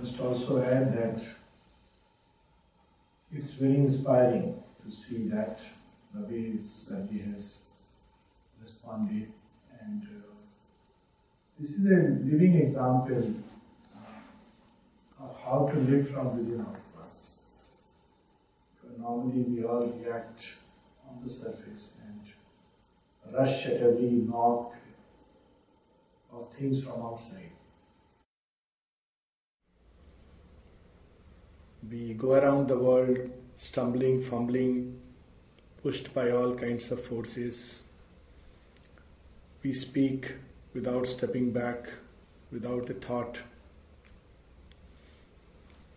must also add that it's very inspiring to see that the ways that he has responded, and this is a living example of how to live from within outwards. Normally we all react on the surface and rush at every knock of things from outside. We go around the world stumbling, fumbling, pushed by all kinds of forces. We speak without stepping back, without a thought.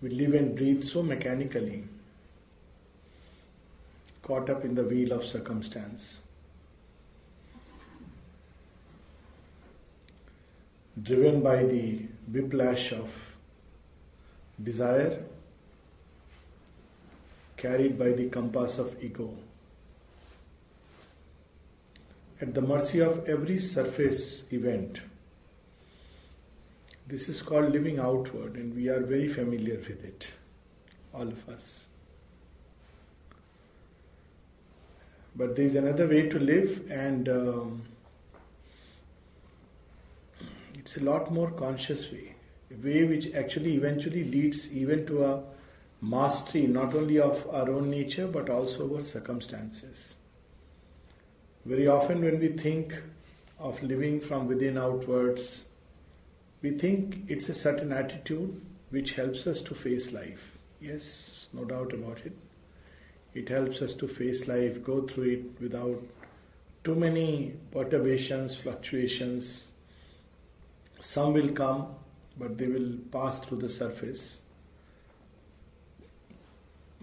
We live and breathe so mechanically, caught up in the wheel of circumstance, driven by the whiplash of desire, carried by the compass of ego, at the mercy of every surface event. This is called living outward, and we are very familiar with it, all of us. But there is another way to live, and it's a lot more conscious way, a way which actually eventually leads even to a mastery not only of our own nature but also our circumstances. Very often when we think of living from within outwards, we think it's a certain attitude which helps us to face life. Yes, no doubt about it. It helps us to face life, go through it without too many perturbations, fluctuations. Some will come, but they will pass through the surface.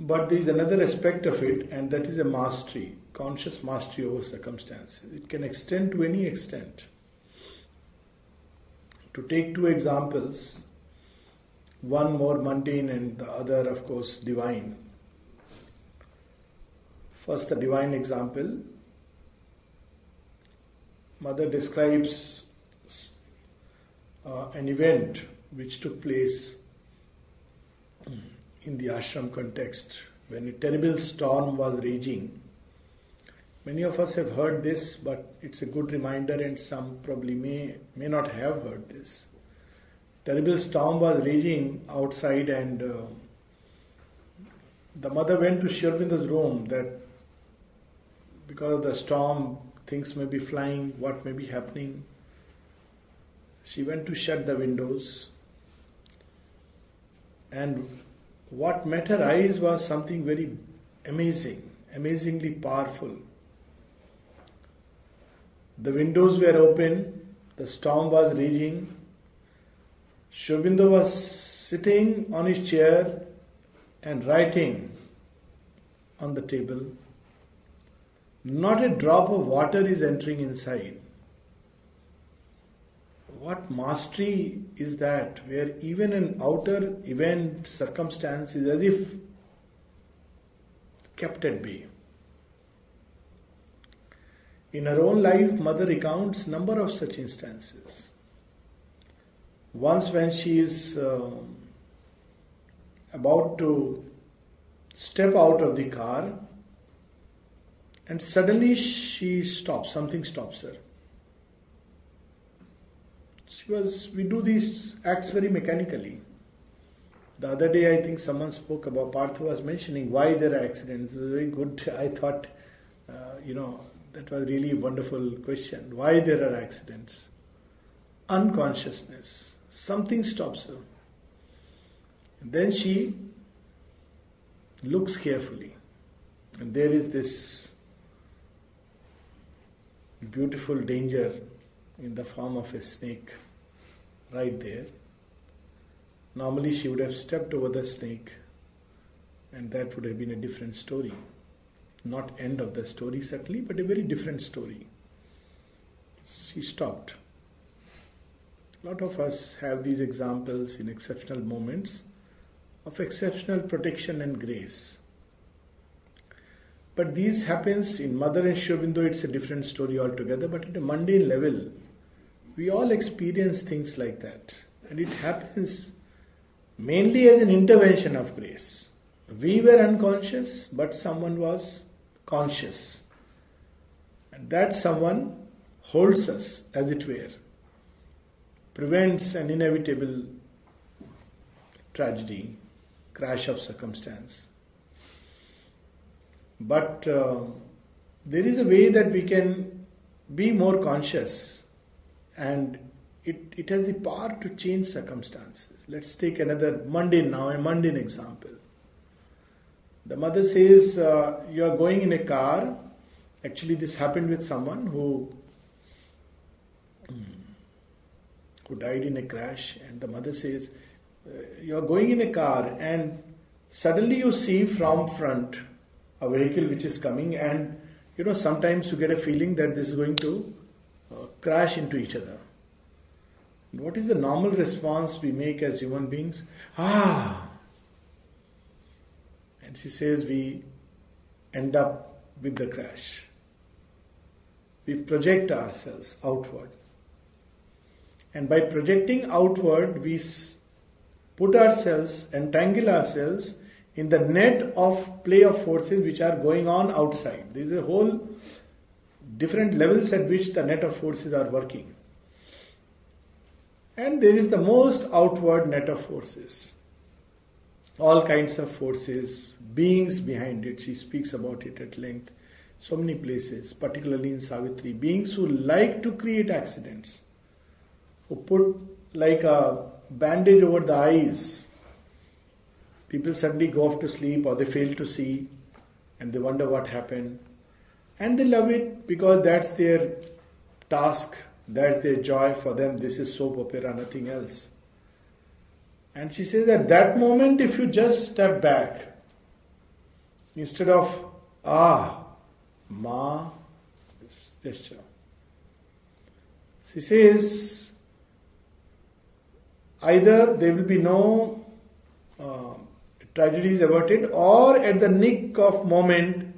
But there is another aspect of it, and that is a mastery, conscious mastery over circumstances. It can extend to any extent. To take two examples, one more mundane and the other, of course, divine. First, the divine example. Mother describes an event which took place in the ashram context when a terrible storm was raging. Many of us have heard this, but it's a good reminder, and some probably may not have heard this. Terrible storm was raging outside, and the mother went to Sri Aurobindo's room that because of the storm, things may be flying, what may be happening. She went to shut the windows, and what met her eyes was something very amazing, amazingly powerful. The windows were open, the storm was raging. Sri Aurobindo was sitting on his chair and writing on the table. Not a drop of water is entering inside. What mastery is that, where even an outer event, circumstance is as if kept at bay. In her own life, Mother recounts number of such instances. Once when she is about to step out of the car, and suddenly she stops, something stops her. We do these acts very mechanically. The other day I think someone spoke about, Partha was mentioning why there are accidents. It was very good. I thought, that was really a wonderful question. Why there are accidents? Unconsciousness. Something stops her. And then she looks carefully. And there is this beautiful danger in the form of a snake right there. Normally she would have stepped over the snake, and that would have been a different story. Not end of the story certainly, but a very different story. She stopped. A lot of us have these examples in exceptional moments of exceptional protection and grace. But these happens in Mother and Sri Aurobindo, it's a different story altogether, but at a mundane level, we all experience things like that. And it happens mainly as an intervention of grace. We were unconscious, but someone was conscious. And that someone holds us, as it were, prevents an inevitable tragedy, crash of circumstance. But there is a way that we can be more conscious, and it has the power to change circumstances. Let's take another mundane example. The mother says, you are going in a car. Actually, this happened with someone who died in a crash, and the mother says, you are going in a car and suddenly you see from front a vehicle which is coming, and sometimes you get a feeling that this is going to crash into each other. What is the normal response we make as human beings? And she says we end up with the crash. We project ourselves outward. And by projecting outward, we put ourselves, entangle ourselves in the net of play of forces which are going on outside. There is a whole different levels at which the net of forces are working. And there is the most outward net of forces. All kinds of forces, beings behind it. She speaks about it at length. So many places, particularly in Savitri. Beings who like to create accidents. Who put like a bandage over the eyes. People suddenly go off to sleep or they fail to see and they wonder what happened. And they love it because that's their task, that's their joy. For them, this is soap opera, nothing else. And she says at that moment, if you just step back, instead of, ma, this gesture. She says, either there will be no tragedies averted, or at the nick of moment,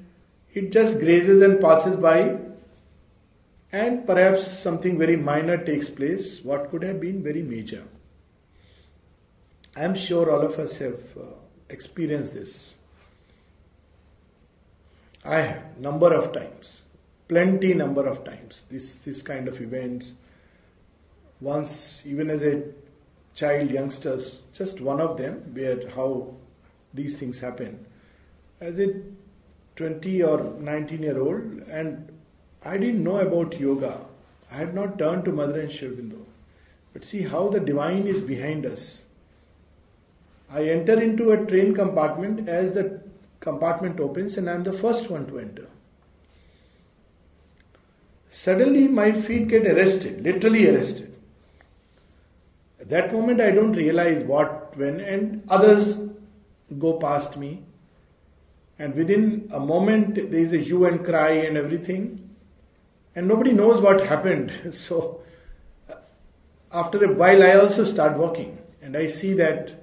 it just grazes and passes by, and perhaps something very minor takes place, what could have been very major. I am sure all of us have experienced this. I have, number of times, plenty number of times, this kind of events. Once, even as a child, youngsters, just one of them, where how these things happen. As a 20 or 19-year-old, and I didn't know about yoga. I had not turned to Mother and Aurobindo. But see how the divine is behind us. I enter into a train compartment as the compartment opens, and I am the first one to enter. Suddenly my feet get arrested, literally arrested. At that moment I don't realize what, when, and others go past me. And within a moment there is a hue and cry and everything. And nobody knows what happened. So after a while I also start walking. And I see that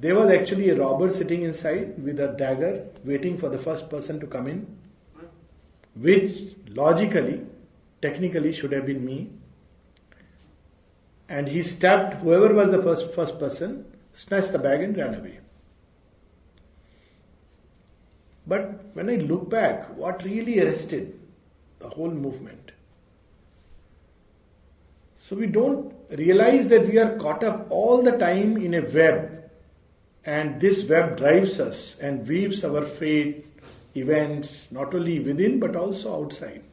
there was actually a robber sitting inside with a dagger waiting for the first person to come in. Which logically, technically should have been me. And he stabbed whoever was the first person, snatched the bag and ran away. But when I look back, what really arrested the whole movement? So we don't realize that we are caught up all the time in a web, and this web drives us and weaves our fate, events, not only within but also outside.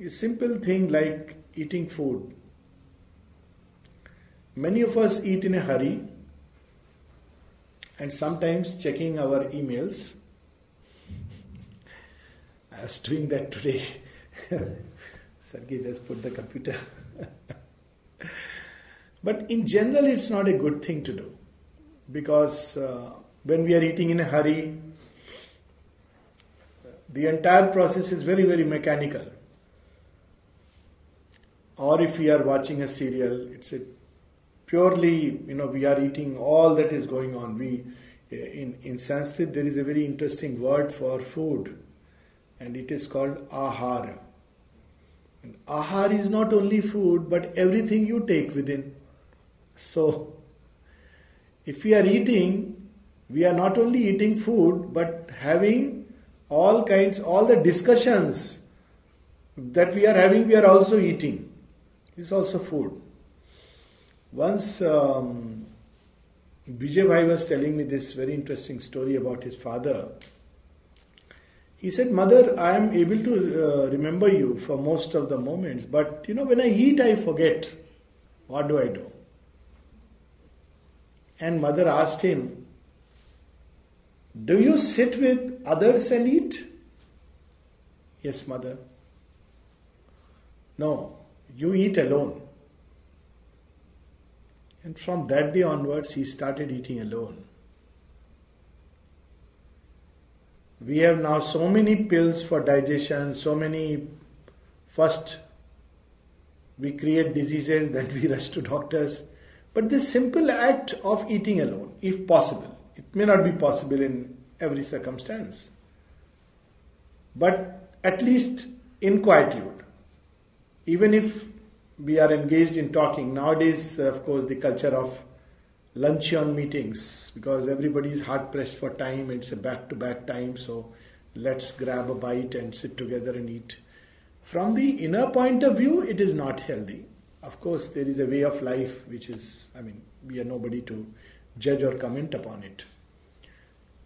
A simple thing like eating food. Many of us eat in a hurry, and sometimes checking our emails. I was doing that today. Sergey just put the computer. But in general, it's not a good thing to do. Because when we are eating in a hurry, the entire process is very, very mechanical. Or if we are watching a serial, it's a purely, we are eating all that is going on. In Sanskrit, there is a very interesting word for food, and it is called ahara. And ahara is not only food, but everything you take within. So, If we are eating, we are not only eating food, but having all the discussions that we are having, we are also eating. It's also food. Once Vijay Bhai was telling me this very interesting story about his father. He said, "Mother, I am able to remember you for most of the moments, but when I eat, I forget. What do I do?" And mother asked him, "Do you sit with others and eat?" "Yes, mother." "No, you eat alone." And from that day onwards, he started eating alone. We have now so many pills for digestion, first we create diseases, then we rush to doctors. But this simple act of eating alone, if possible, it may not be possible in every circumstance, but at least in quietude, even if we are engaged in talking. Nowadays, of course, the culture of luncheon meetings, because everybody is hard pressed for time, it's a back-to-back time, so let's grab a bite and sit together and eat. From the inner point of view, it is not healthy. Of course, there is a way of life which is, we are nobody to judge or comment upon it.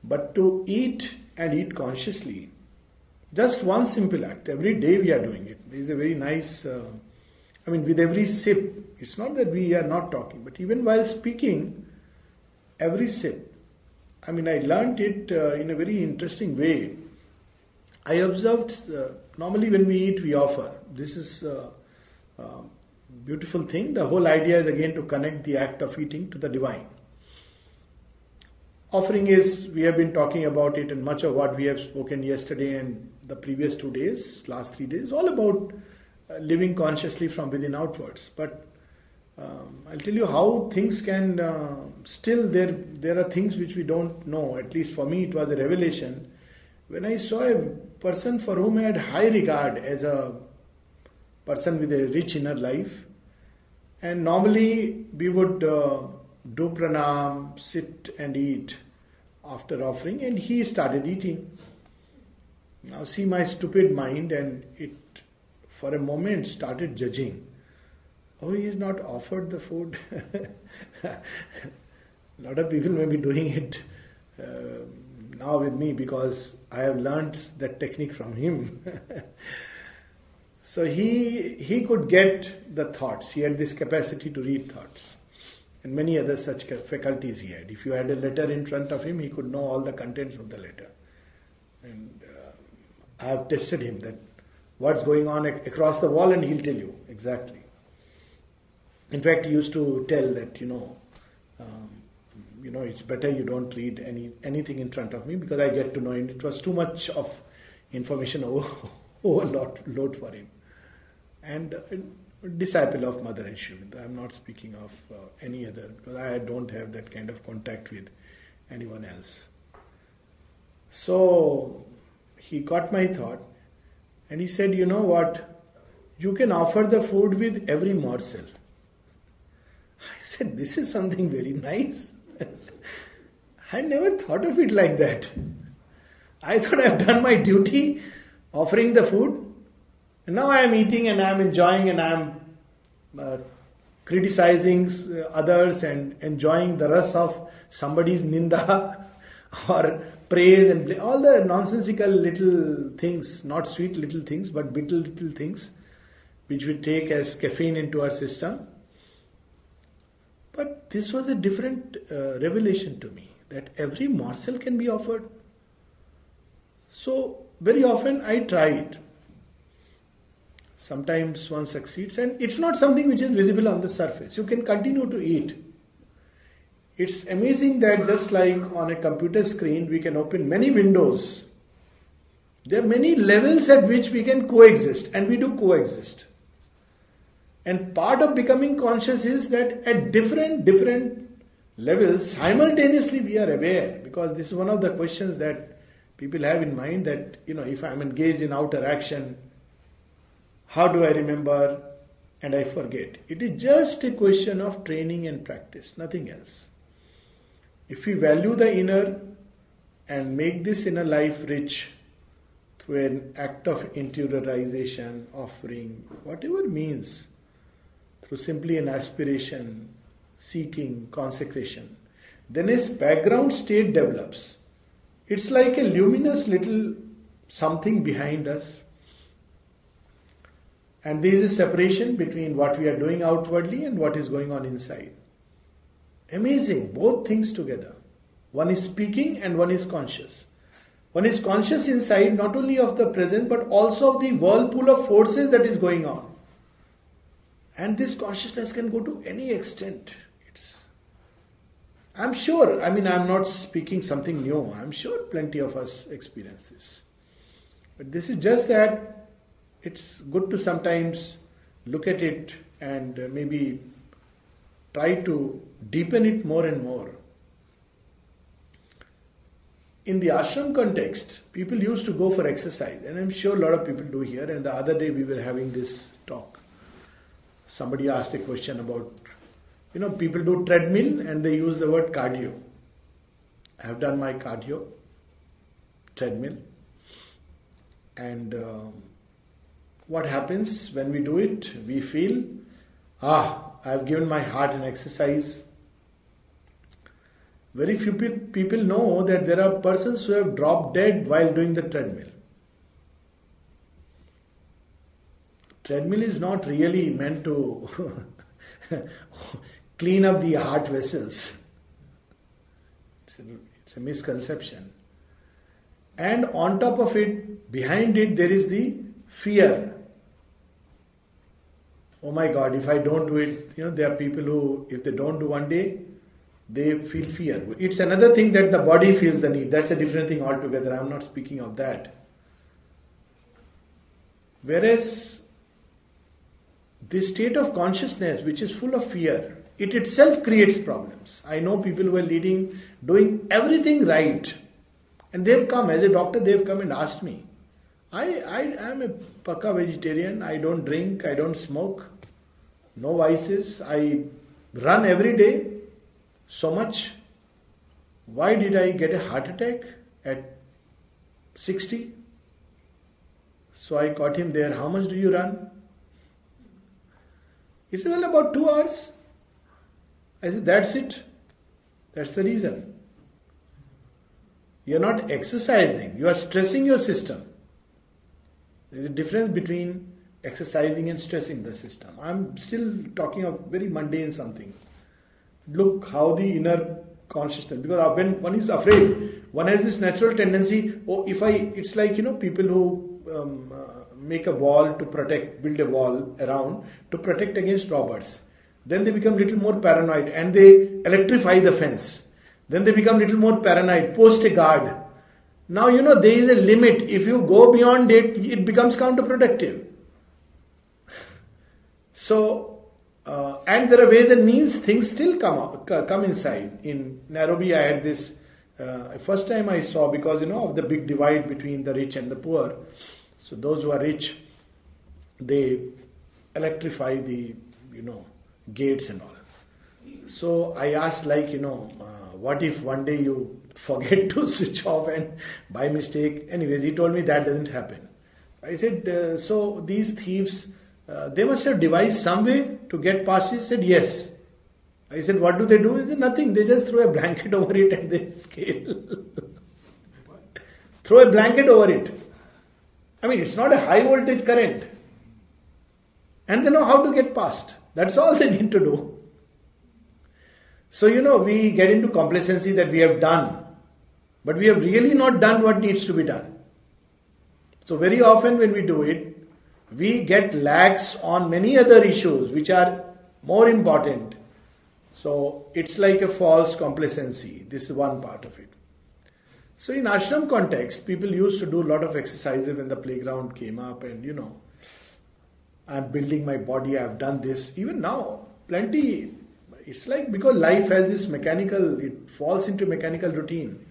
But to eat and eat consciously, just one simple act, every day we are doing it. There is a very nice, with every sip, it's not that we are not talking, but even while speaking, every sip, I learned it in a very interesting way. I observed, normally when we eat, we offer. This is a beautiful thing. The whole idea is again to connect the act of eating to the divine. Offering is, we have been talking about it, and much of what we have spoken yesterday and the previous 2 days, last 3 days, all about living consciously from within outwards. But I'll tell you how things can still, there are things which we don't know. At least for me it was a revelation when I saw a person for whom I had high regard as a person with a rich inner life, and normally we would do pranam, sit and eat after offering, and he started eating. Now see my stupid mind, and it for a moment started judging. Oh, he is not offered the food. A lot of people may be doing it now with me because I have learnt that technique from him. So he could get the thoughts. He had this capacity to read thoughts. And many other such faculties he had. If you had a letter in front of him, he could know all the contents of the letter. And I have tested him that what's going on across the wall, and he'll tell you exactly. In fact, he used to tell that, it's better you don't read anything in front of me because I get to know, and it was too much of information overload for him. And a disciple of Mother and Shivinda. I'm not speaking of any other, because I don't have that kind of contact with anyone else. So he caught my thought, and he said, "You know what? You can offer the food with every morsel." I said, "This is something very nice." I never thought of it like that. I thought I've done my duty offering the food, and now I am eating and I am enjoying and I am criticizing others and enjoying the rasa of somebody's ninda or praise and all the nonsensical little things, not sweet little things, but bitter little things which we take as caffeine into our system. But this was a different revelation to me, that every morsel can be offered. So very often I try it. Sometimes one succeeds, and it's not something which is visible on the surface. You can continue to eat. It's amazing that just like on a computer screen, we can open many windows. There are many levels at which we can coexist, and we do coexist. And part of becoming conscious is that at different levels, simultaneously we are aware, because this is one of the questions that people have in mind, that, if I am engaged in outer action, how do I remember and I forget? It is just a question of training and practice, nothing else. If we value the inner and make this inner life rich through an act of interiorization, offering, whatever means, through simply an aspiration, seeking, consecration, then a background state develops. It's like a luminous little something behind us. And there is a separation between what we are doing outwardly and what is going on inside. Amazing, both things together. One is speaking and one is conscious. One is conscious inside not only of the present but also of the whirlpool of forces that is going on. And this consciousness can go to any extent. I'm sure, I'm not speaking something new. I'm sure plenty of us experience this. But this is just that it's good to sometimes look at it and maybe try to deepen it more and more. In the ashram context, people used to go for exercise, and I'm sure a lot of people do here. And the other day we were having this talk. Somebody asked a question about, people do treadmill and they use the word cardio. I have done my cardio, treadmill. And what happens when we do it? We feel, I have given my heart an exercise. Very few people know that there are persons who have dropped dead while doing the treadmill. Treadmill is not really meant to clean up the heart vessels. It's a misconception. And on top of it, behind it, there is the fear. Oh my God, if I don't do it, there are people who, if they don't do one day, they feel fear. It's another thing that the body feels the need. That's a different thing altogether. I'm not speaking of that. Whereas this state of consciousness, which is full of fear, it itself creates problems. I know people who are doing everything right. And they've come, as a doctor, they've come and asked me. I am a pakka vegetarian. I don't drink, I don't smoke. No vices. I run every day. So much. Why did I get a heart attack at 60? So I caught him there. How much do you run? He said, well, about 2 hours. I said, that's it. That's the reason. You are not exercising. You are stressing your system. There is a difference between exercising and stressing the system. I'm still talking of very mundane something. Look how the inner consciousness, because when one is afraid, one has this natural tendency, it's like, people who make a wall to protect, build a wall around to protect against robbers. Then they become little more paranoid and they electrify the fence. Then they become little more paranoid, post a guard. Now, there is a limit. If you go beyond it, it becomes counterproductive. So, and there are ways and means things still come inside. In Nairobi, I had this, first time I saw, because, of the big divide between the rich and the poor. So those who are rich, they electrify the, gates and all. So I asked, what if one day you forget to switch off and by mistake? Anyways, he told me that doesn't happen. I said, so these thieves, they must have devised some way to get past it. He said, yes. I said, what do they do? He said, nothing. They just throw a blanket over it and they scale. Throw a blanket over it. It's not a high voltage current. And they know how to get past. That's all they need to do. So, we get into complacency that we have done. But we have really not done what needs to be done. So very often when we do it, we get lax on many other issues which are more important. So it's like a false complacency. This is one part of it. So in ashram context, people used to do a lot of exercises when the playground came up and, I'm building my body, I've done this. Even now, plenty. It's like because life has this it falls into mechanical routine.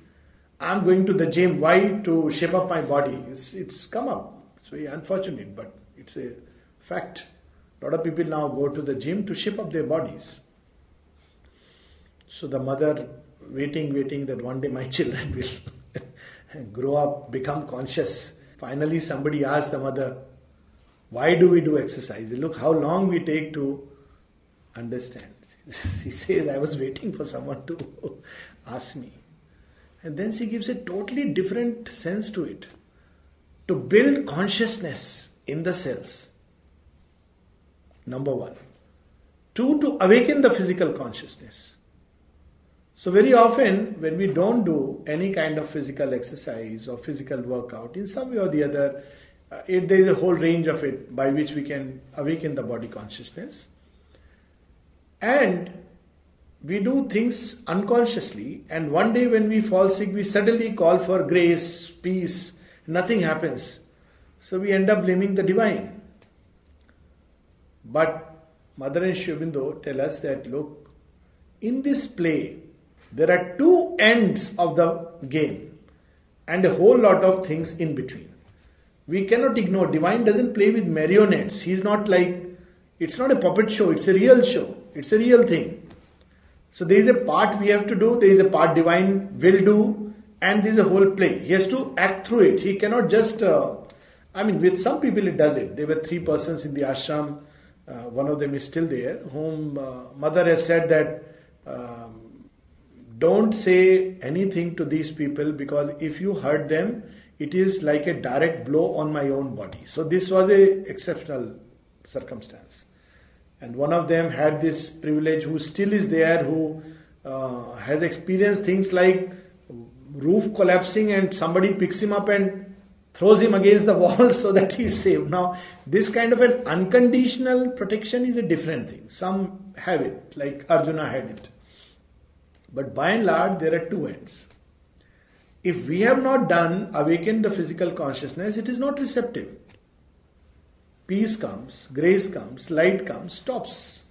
I'm going to the gym. Why? To shape up my body. It's come up. It's very unfortunate, but it's a fact. A lot of people now go to the gym to shape up their bodies. So the mother waiting that one day my children will grow up, become conscious. Finally somebody asked the mother, why do we do exercise? Look how long we take to understand. She says, I was waiting for someone to ask me. And then she gives a totally different sense to it. To build consciousness in the cells. Number one. Two, to awaken the physical consciousness. So very often when we don't do any kind of physical exercise or physical workout, in some way or the other, there is a whole range of it by which we can awaken the body consciousness. And we do things unconsciously, and one day when we fall sick, we suddenly call for grace, peace, nothing happens. So we end up blaming the divine. But Mother and Aurobindo tell us that, look, in this play, there are two ends of the game and a whole lot of things in between. We cannot ignore. Divine doesn't play with marionettes. He's not like, it's not a puppet show, it's a real show. It's a real thing. So there is a part we have to do, there is a part divine will do, and there is a whole play. He has to act through it. He cannot just, with some people it does it. There were 3 persons in the ashram, one of them is still there, whom Mother has said that don't say anything to these people, because if you hurt them, it is like a direct blow on my own body. So this was a exceptional circumstance. And one of them had this privilege, who still is there, who has experienced things like roof collapsing and somebody picks him up and throws him against the wall so that he is saved. Now, this kind of an unconditional protection is a different thing. Some have it, like Arjuna had it. But by and large, there are two ends. If we have not awakened the physical consciousness, it is not receptive. Peace comes, grace comes, light comes, stops.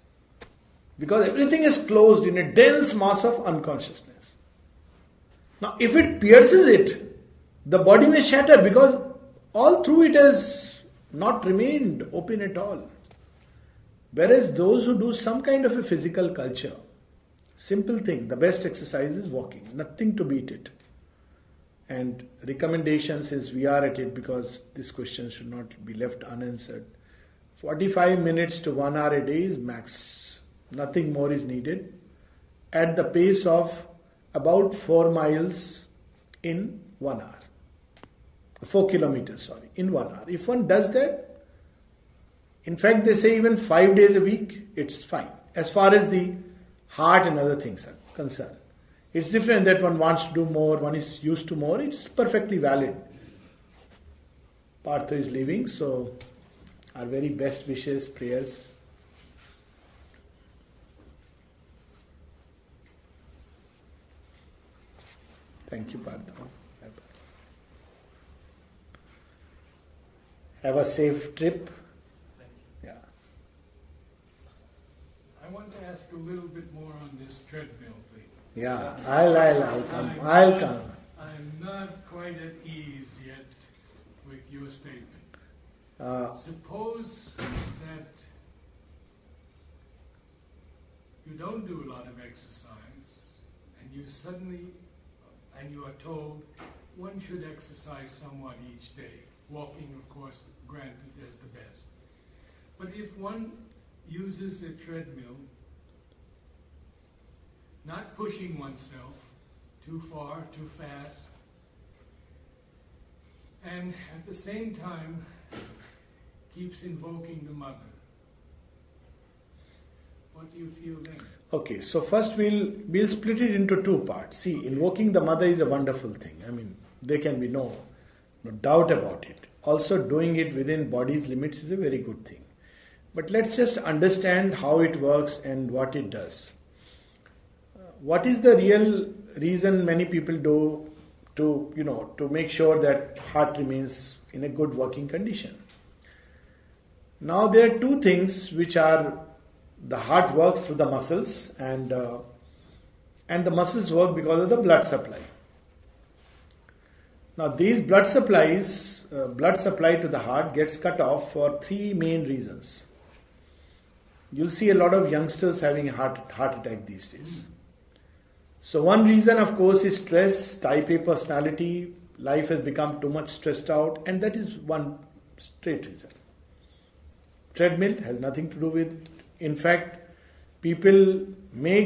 Because everything is closed in a dense mass of unconsciousness. Now, if it pierces it, the body may shatter, because all through it has not remained open at all. Whereas those who do some kind of a physical culture, simple thing, the best exercise is walking, nothing to beat it. And recommendation, since we are at it, because this question should not be left unanswered, 45 minutes to 1 hour a day is max. Nothing more is needed. At the pace of about 4 miles in 1 hour. 4 kilometers, in 1 hour. If one does that, in fact they say even 5 days a week, it's fine. As far as the heart and other things are concerned. It's different that one wants to do more, one is used to more, it's perfectly valid. Partha is leaving, so our very best wishes, prayers. Thank you, Partha. Have a safe trip. Thank you. Yeah. I want to ask a little bit more on this treadmill thing. Yeah, I'll come. I'm not quite at ease yet with your statement. Suppose that you don't do a lot of exercise, and you are told one should exercise somewhat each day. Walking, of course, granted, is the best. But if one uses a treadmill, not pushing oneself too far, too fast, and at the same time keeps invoking the mother, what do you feel then? Okay, so first we'll split it into 2 parts. See, invoking the mother is a wonderful thing. There can be no doubt about it. Also, doing it within body's limits is a very good thing. But let's just understand how it works and what it does. What is the real reason many people do to make sure that heart remains in a good working condition? Now there are 2 things which are, the heart works through the muscles, and the muscles work because of the blood supply. Now these blood supply to the heart gets cut off for 3 main reasons. You'll see a lot of youngsters having a heart attack these days. So one reason, of course, is stress, type A personality, life has become too much stressed out, and that is one straight reason. Treadmill has nothing to do with it. In fact, people may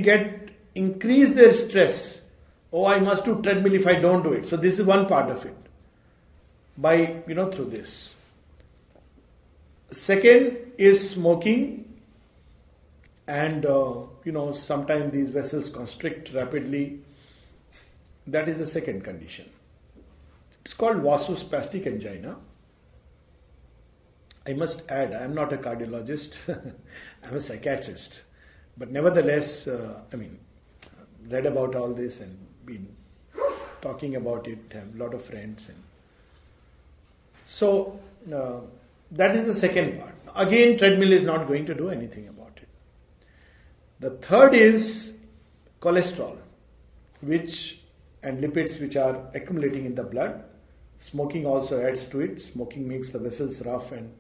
increase their stress. Oh, I must do treadmill if I don't do it. So this is one part of it. By, through this. Second is smoking. And, sometimes these vessels constrict rapidly. That is the second condition. It's called vasospastic angina. I must add, I am not a cardiologist. I am a psychiatrist. But nevertheless, read about all this and been talking about it, have a lot of friends. So, that is the second part. Again, treadmill is not going to do anything about it. The third is cholesterol, and lipids which are accumulating in the blood. Smoking also adds to it. Smoking makes the vessels rough and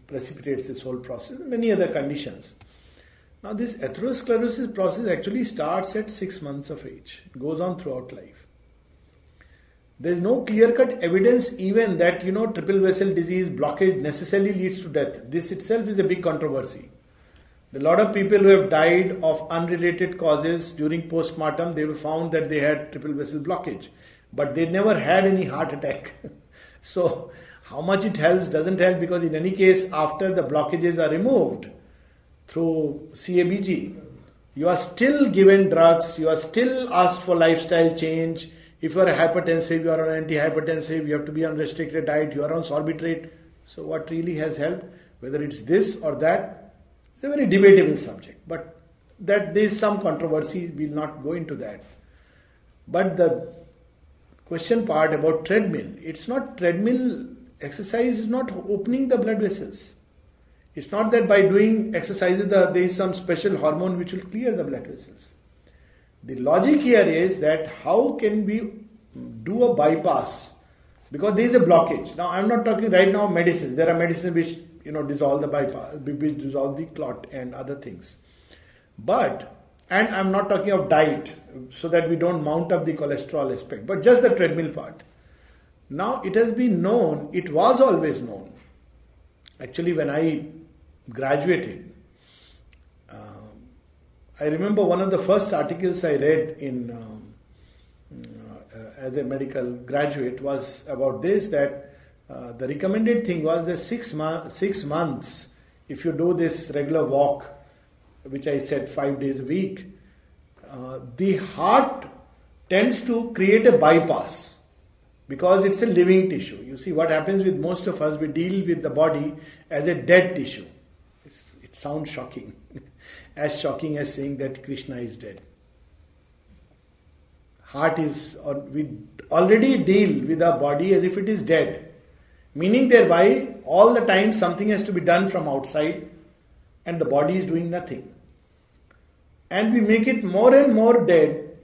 precipitates this whole process. Many other conditions. Now this atherosclerosis process actually starts at 6 months of age. It goes on throughout life. There is no clear-cut evidence even that, triple vessel disease blockage necessarily leads to death. This itself is a big controversy. A lot of people who have died of unrelated causes during postmortem, they have found that they had triple vessel blockage. But they never had any heart attack. So, how much it helps doesn't help, because in any case, after the blockages are removed through CABG, you are still given drugs, you are still asked for lifestyle change. If you are a hypertensive, you are on antihypertensive, you have to be on restricted diet, you are on sorbitrate. So what really has helped, whether it's this or that, it's a very debatable subject. But that there is some controversy, we will not go into that. But the question part about treadmill, it's not treadmill, exercise is not opening the blood vessels. It's not that by doing exercises there is some special hormone which will clear the blood vessels. The logic here is that how can we do a bypass? Because there is a blockage. Now I am not talking right now medicines. There are medicines which dissolve the bypass, which dissolve the clot and other things. And I'm not talking of diet, so that we don't mount up the cholesterol aspect, but just the treadmill part. Now it has been known, it was always known. Actually, when I graduated, I remember one of the first articles I read as a medical graduate was about this, that the recommended thing was that 6 months, if you do this regular walk, which I said 5 days a week, the heart tends to create a bypass because it's a living tissue. You see what happens with most of us, we deal with the body as a dead tissue. It sounds shocking, as shocking as saying that Krishna is dead. We already deal with our body as if it is dead, meaning thereby all the time something has to be done from outside and the body is doing nothing. And we make it more and more dead.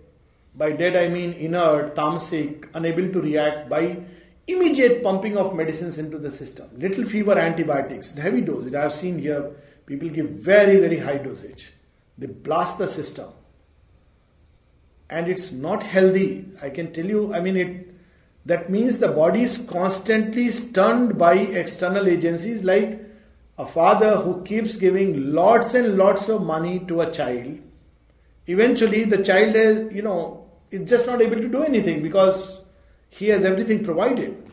By dead I mean inert, tamasic, unable to react, by immediate pumping of medicines into the system. Little fever antibiotics, heavy dosage. I have seen here people give very, very high dosage. They blast the system. And it's not healthy. I can tell you, that means the body is constantly stunned by external agencies, like a father who keeps giving lots and lots of money to a child. Eventually the child is just not able to do anything because he has everything provided.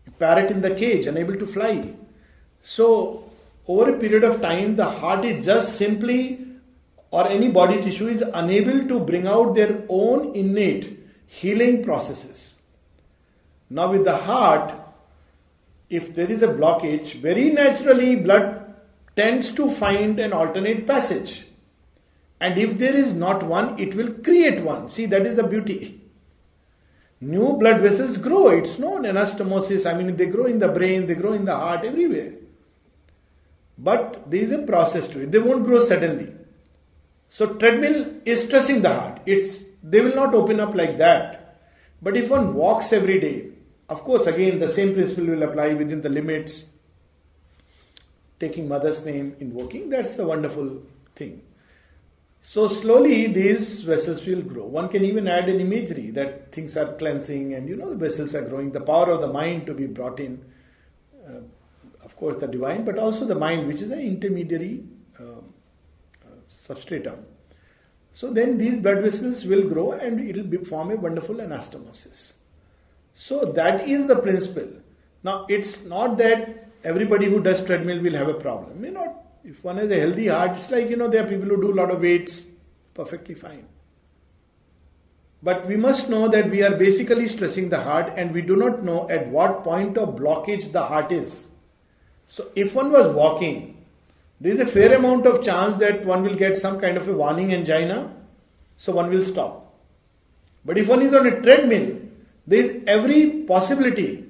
A parrot in the cage, unable to fly. So over a period of time, the heart is just simply, or any body tissue is unable to bring out their own innate healing processes. Now with the heart, if there is a blockage, very naturally blood tends to find an alternate passage. And if there is not one, it will create one. See, that is the beauty. New blood vessels grow. It's known, anastomosis. They grow in the brain, they grow in the heart, everywhere. But there is a process to it. They won't grow suddenly. So treadmill is stressing the heart. They will not open up like that. But if one walks every day, of course, again, the same principle will apply within the limits. Taking mother's name in walking, that's the wonderful thing. So slowly these vessels will grow. One can even add an imagery that things are cleansing and the vessels are growing. The power of the mind to be brought in, of course the divine, but also the mind, which is an intermediary substratum. So then these blood vessels will grow and it will form a wonderful anastomosis. So that is the principle. Now it's not that everybody who does treadmill will have a problem. May not. If one has a healthy heart, it's like, there are people who do a lot of weights, perfectly fine. But we must know that we are basically stressing the heart and we do not know at what point of blockage the heart is. So if one was walking, there is a fair amount of chance that one will get some kind of a warning angina, so one will stop. But if one is on a treadmill, there is every possibility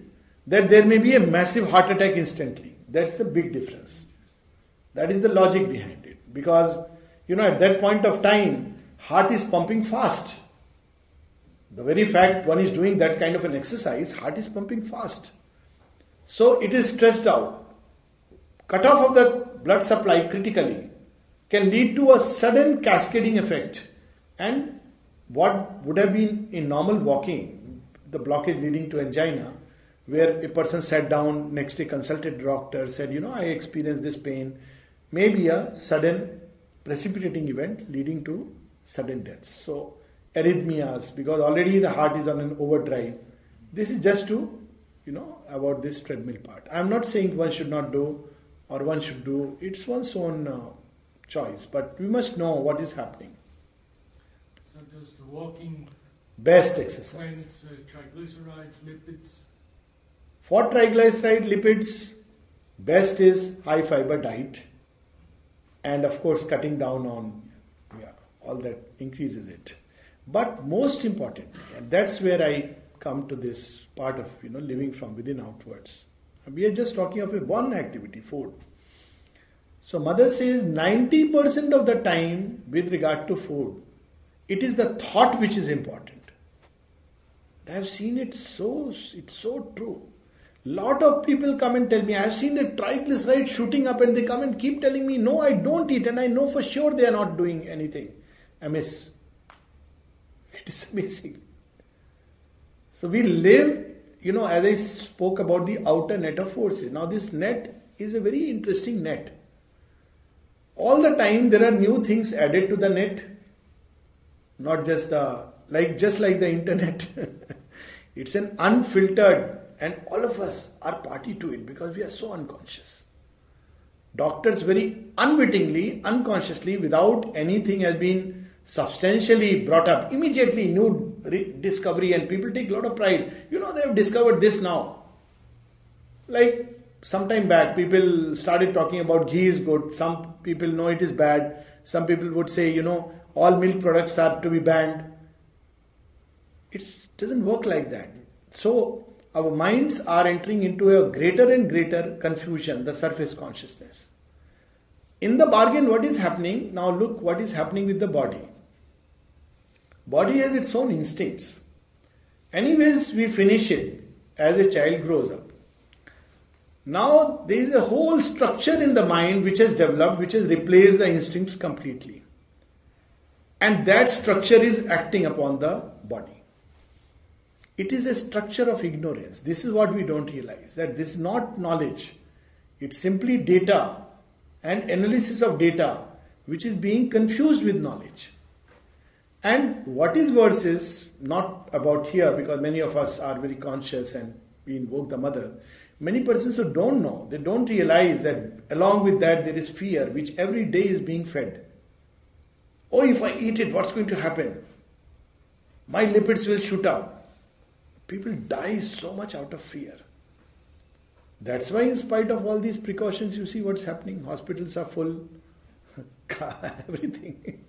that there may be a massive heart attack instantly. That's a big difference. That is the logic behind it. Because, at that point of time, heart is pumping fast. The very fact one is doing that kind of an exercise, heart is pumping fast. So it is stressed out. Cut off of the blood supply critically can lead to a sudden cascading effect. And what would have been in normal walking, the blockage leading to angina, where a person sat down, next day consulted doctor, said, I experienced this pain, may be a sudden precipitating event leading to sudden deaths. So arrhythmias, because already the heart is on an overdrive. This is just to, about this treadmill part. I am not saying one should not do or one should do. It's one's own choice. But we must know what is happening. So does the walking best exercise. cleanse triglycerides, lipids? For triglyceride, lipids, best is high fiber diet. And of course cutting down on all that increases it. But most important, and that's where I come to this part of living from within outwards. We are just talking of one activity, food. So mother says 90% of the time with regard to food, it is the thought which is important. I have seen it's so true. Lot of people come and tell me, I have seen the triglycerides shooting up, and they come and keep telling me, no, I don't eat, and I know for sure they are not doing anything amiss. It is amazing. So we live, as I spoke about the outer net of forces. Now this net is a very interesting net. All the time there are new things added to the net. Not just like the internet. It's an unfiltered, and all of us are party to it because we are so unconscious. Doctors very unwittingly, unconsciously, without anything has been substantially brought up, immediately new discovery, and people take a lot of pride. They have discovered this now. Like some time back, people started talking about ghee is good. Some people know it is bad. Some people would say, all milk products are to be banned. It doesn't work like that. So our minds are entering into a greater and greater confusion, the surface consciousness. In the bargain, what is happening? Now look what is happening with the body. Body has its own instincts. Anyways, we finish it as a child grows up. Now there is a whole structure in the mind which has developed, which has replaced the instincts completely. And that structure is acting upon the body. It is a structure of ignorance. This is what we don't realize, that this is not knowledge. It's simply data and analysis of data which is being confused with knowledge. And what is worse is not about here, because many of us are very conscious and we invoke the mother. Many persons who don't know, they don't realize that along with that there is fear which every day is being fed. Oh, if I eat it, what's going to happen? My lipids will shoot up. People die so much out of fear. That's why in spite of all these precautions, you see what's happening. Hospitals are full. Everything.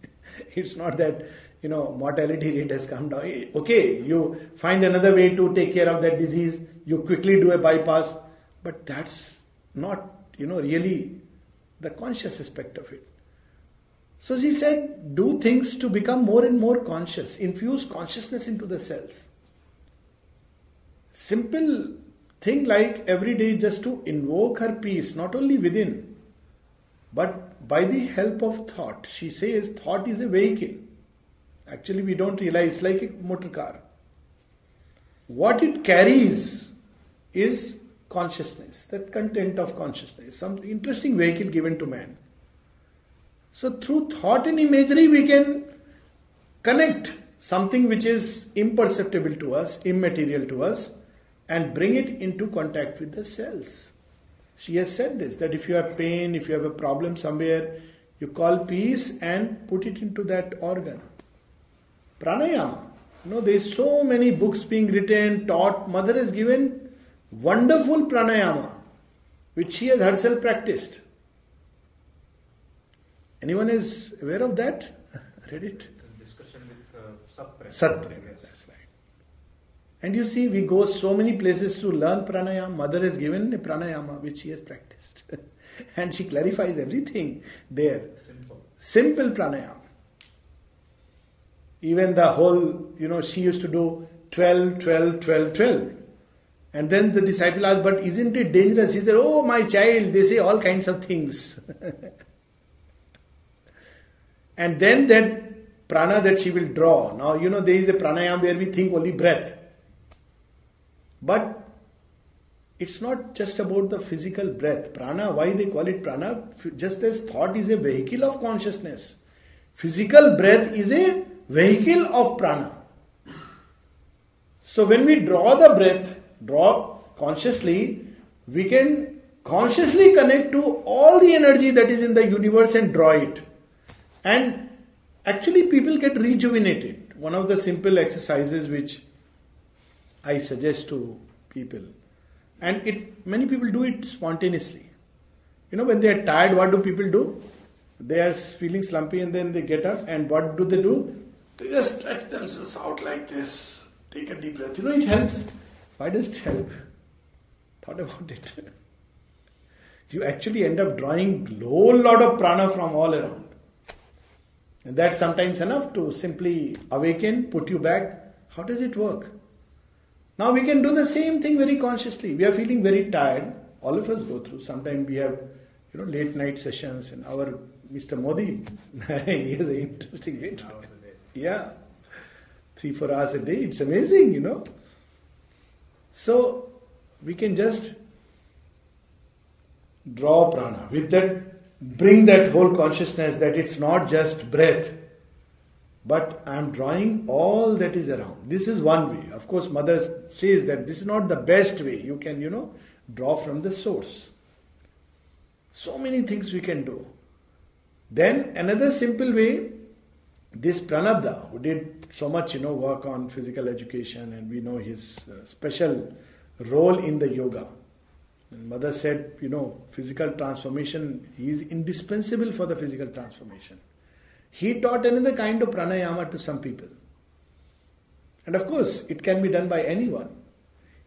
It's not that, mortality rate has come down. Okay, you find another way to take care of that disease. You quickly do a bypass. But that's not, really the conscious aspect of it. So she said, do things to become more and more conscious. Infuse consciousness into the cells. Simple thing like every day just to invoke her peace, not only within, But by the help of thought, she says thought is a vehicle. Actually, we don't realize, like a motor car. What it carries is consciousness, that content of consciousness, some interesting vehicle given to man. So through thought and imagery, we can connect something which is imperceptible to us, immaterial to us, and bring it into contact with the cells. She has said this, that if you have pain, if you have a problem somewhere, you call peace and put it into that organ. Pranayama. There is so many books being written, taught. Mother has given wonderful pranayama, which she has herself practiced. Anyone is aware of that? Read it? It's a discussion with Satprem, that's right. And you see, we go so many places to learn pranayama. Mother has given a pranayama which she has practiced. And she clarifies everything there. Simple pranayama. Even the whole, she used to do 12, 12, 12, 12. And then the disciple asked, but isn't it dangerous? He said, oh my child, they say all kinds of things. And then that prana that she will draw. Now, there is a pranayama where we think only breath. But it's not just about the physical breath. Prana, why they call it prana? Just as thought is a vehicle of consciousness. Physical breath is a vehicle of prana. So when we draw the breath, draw consciously, we can consciously connect to all the energy that is in the universe and draw it. And actually people get rejuvenated. One of the simple exercises which I suggest to people, and many people do it spontaneously. When they are tired, what do people do? They are feeling slumpy and then they get up, and what do? They just stretch themselves out like this. Take a deep breath. It helps. Why does it help? Thought about it. You actually end up drawing a whole lot of prana from all around. And that's sometimes enough to simply awaken, put you back. How does it work? Now we can do the same thing very consciously. We are feeling very tired. All of us go through. Sometimes we have, late night sessions, and our Mr. Modi, he has an interesting way to do it. Yeah. 3-4 hours a day. It's amazing, So we can just draw prana. With that, bring that whole consciousness that it's not just breath, but I am drawing all that is around. This is one way. Of course, Mother says that this is not the best way. You can, draw from the source. So many things we can do. Then another simple way, this Pranabdha, who did so much, work on physical education, and we know his special role in the yoga. And Mother said, physical transformation, he is indispensable for the physical transformation. He taught another kind of pranayama to some people. And of course, it can be done by anyone.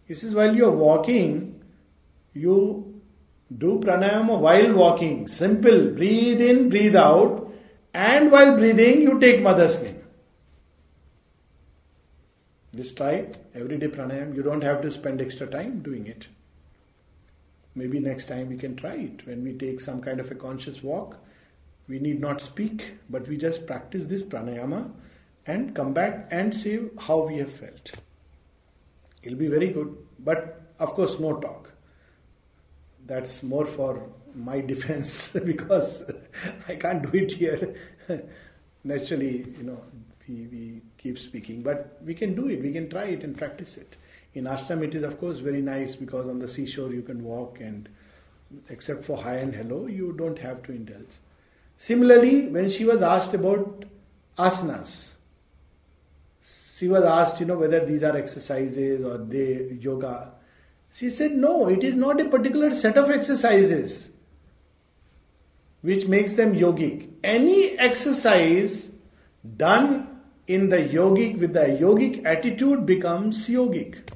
He says, while you are walking, you do pranayama while walking. Simple. Breathe in, breathe out. And while breathing, you take Mother's name. Just try everyday pranayama. You don't have to spend extra time doing it. Maybe next time we can try it. When we take some kind of a conscious walk, we need not speak, but we just practice this pranayama and come back and say how we have felt. It'll be very good. But of course, no talk. That's more for my defense because I can't do it here. Naturally, we keep speaking. But we can do it. We can try it and practice it. In ashram, it is of course very nice because on the seashore you can walk, and except for hi and hello, you don't have to indulge. Similarly, when she was asked about asanas, she was asked, whether these are exercises or they yoga. She said, no, it is not a particular set of exercises which makes them yogic. Any exercise done in the yogic, with the yogic attitude becomes yogic.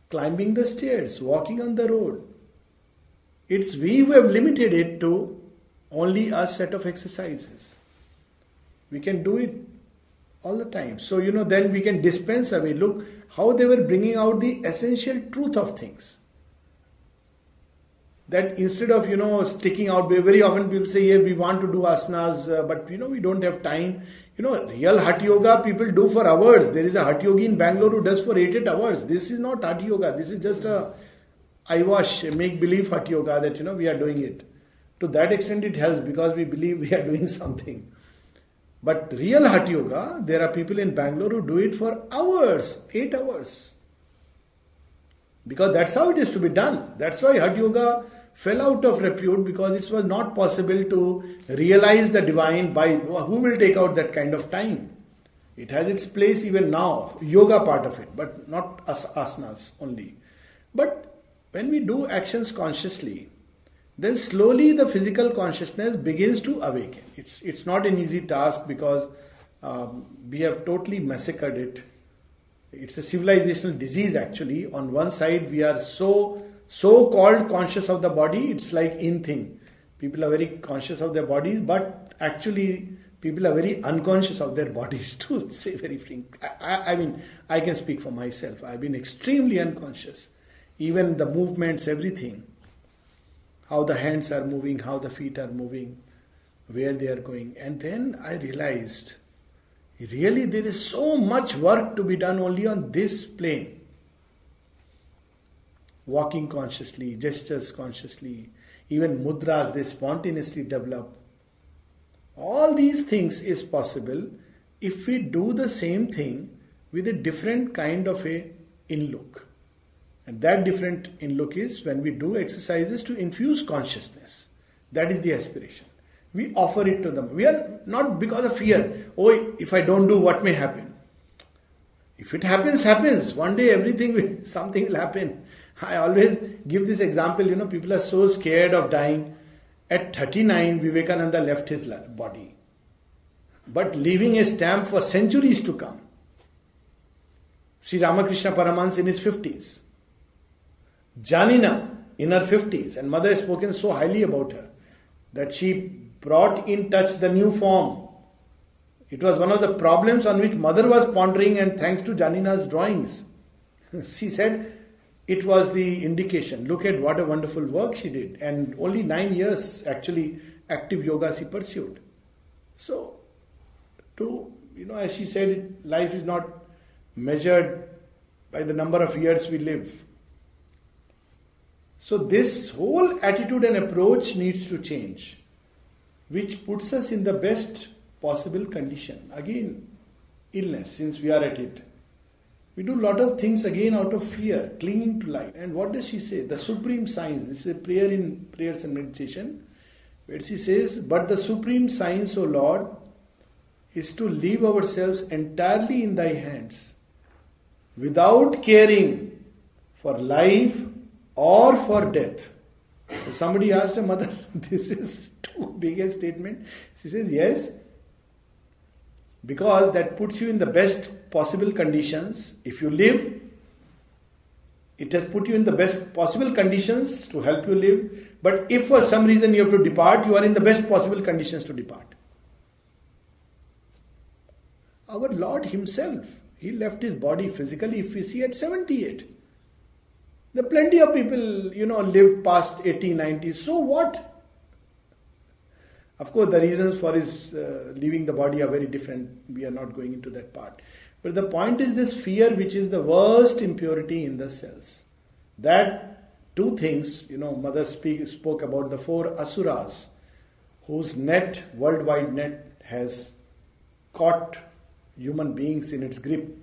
Climbing the stairs, walking on the road. It's we who have limited it to only a set of exercises. We can do it all the time. So, then we can dispense away. Look how they were bringing out the essential truth of things. That instead of, sticking out, very often people say, yeah, we want to do asanas, but, we don't have time. Real Hatha Yoga people do for hours. There is a Hatha Yogi in Bangalore who does for 8 hours. This is not Hatha Yoga. This is just a eyewash, make-believe Hatha Yoga that, we are doing it. To that extent it helps because we believe we are doing something. But real Hatha Yoga, there are people in Bangalore who do it for hours, 8 hours. Because that's how it is to be done. That's why Hatha Yoga fell out of repute, because it was not possible to realize the divine by who will take out that kind of time. It has its place even now, yoga part of it, but not asanas only. But when we do actions consciously, then slowly the physical consciousness begins to awaken. It's not an easy task because we have totally massacred it. It's a civilizational disease actually. On one side we are so-called conscious of the body, it's like in thing. People are very conscious of their bodies, but actually people are very unconscious of their bodies to say very frank. I mean, I can speak for myself. I've been extremely unconscious. Even the movements, everything. How the hands are moving, how the feet are moving, where they are going. And then I realized, really there is so much work to be done only on this plane. Walking consciously, gestures consciously, even mudras, they spontaneously develop. All these things is possible if we do the same thing with a different kind of a in-look. And that different in-look is when we do exercises to infuse consciousness. That is the aspiration. We offer it to them. We are not because of fear. Oh, if I don't do, what may happen? If it happens, happens. One day something will happen. I always give this example, people are so scared of dying. At 39, Vivekananda left his body, but leaving a stamp for centuries to come. Sri Ramakrishna Paramahansa in his 50s. Janina in her 50s, and mother has spoken so highly about her that she brought in touch the new form. It was one of the problems on which mother was pondering, and thanks to Janina's drawings, she said it was the indication. Look at what a wonderful work she did, and only 9 years actually active yoga she pursued. So, as she said, life is not measured by the number of years we live. So this whole attitude and approach needs to change, which puts us in the best possible condition. Again, illness, since we are at it. We do a lot of things again out of fear, clinging to life. And what does she say? The supreme science. This is a prayer in prayers and meditation, where she says, but the supreme science, O Lord, is to leave ourselves entirely in thy hands, without caring for life or for death. So somebody asked her mother, this is too big a statement. She says, yes, because that puts you in the best possible conditions. If you live, it has put you in the best possible conditions to help you live. But if for some reason you have to depart, you are in the best possible conditions to depart. Our Lord himself, he left his body physically, if we see, at 78. There are plenty of people, live past 80, 90. So what? Of course, the reasons for his leaving the body are very different. We are not going into that part. But the point is this fear, which is the worst impurity in the cells. That two things, Mother spoke about the 4 asuras, whose worldwide net has caught human beings in its grip.